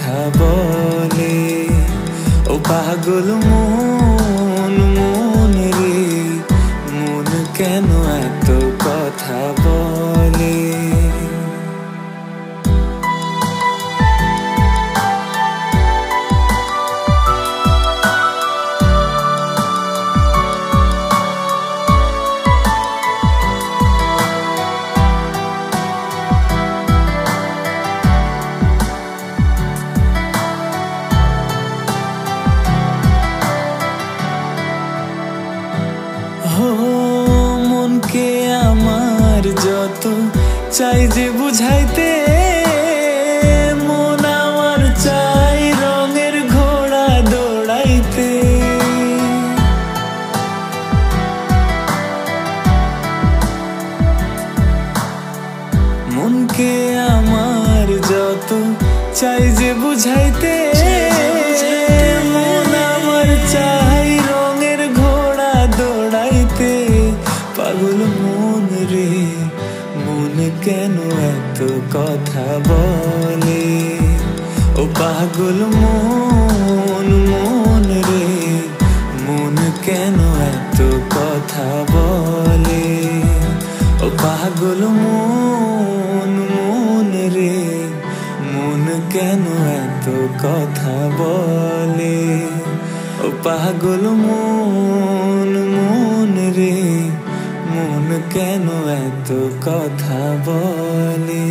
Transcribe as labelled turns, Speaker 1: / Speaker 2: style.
Speaker 1: কথা বলে। ও পাগল মন মন রে, মন কেন এত কথা বলে। মনকে আমার যত চাই যে বুঝাইতে, মন আমার চাই রঙের ঘোড়া দৌড়াইতে। মনকে আমার যত চাই যে বুঝাইতে, মন আমার চাই রঙের ঘোড়া দৌড়াইতে। পাগল মন রে, মন কেন এত কথা বলে। ও পাগল মন মন রে, মন কেন এত কথা বলে। ও পাগল মন মন রে, মন কেন এত কথা বলে। ও পাগল মন মন রে, মন কেন এত কথা বলে।